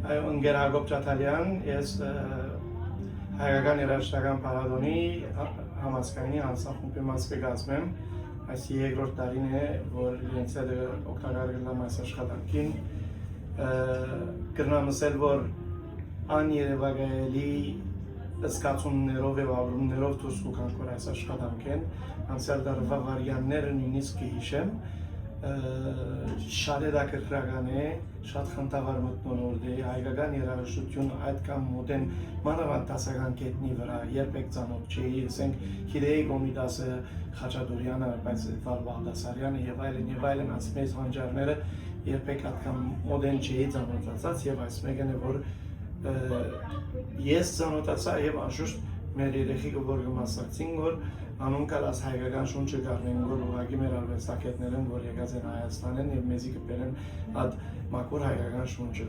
Ընկեր Հակոբ Ճաթալյան, ես հայկական երաժշտական փառատոնի համազգայնի հանձնախումբի մաս կգազմեմ, այս երկրորդ տարին է, որ իրենց հետ օգտակար գնամ այս աշխատանքին, կրնամ ասել, որ աներևակայելի զգացումներով եւ ապրումներով դուրս կգանք, որ այս աշխատանքին, անցյալ տարվա վարյանները նույնիսկ կհիշեմ, շատ հետաքրքրական է, շատ խնդավառ մթնոլորտ է, հայկական երաժշտությունը այդքան մոդեն մանավանդ դասական կետնի վրա երբեք ծանոթ չէի, ասենք գիտեի Կոմիտասը, Խաչատուրյանը, բայց Բաղդասարյանը եւ այլն, այս մեծ հանճարները երբեք այդքան մոդեն չէի ծանոթացած եւ այս մեկն է, որ ես ծանոթացա եւ անշուշտ մեր երեխեքը որ կմասնակցին, որ անուն կալած հայկական շունչը գարնեն, որ ուղղակի մեր արվեստագետներն, որ եկած են Հայաստանեն եւ մեզի կբերեն այդ մաքուր հայկական շունչը։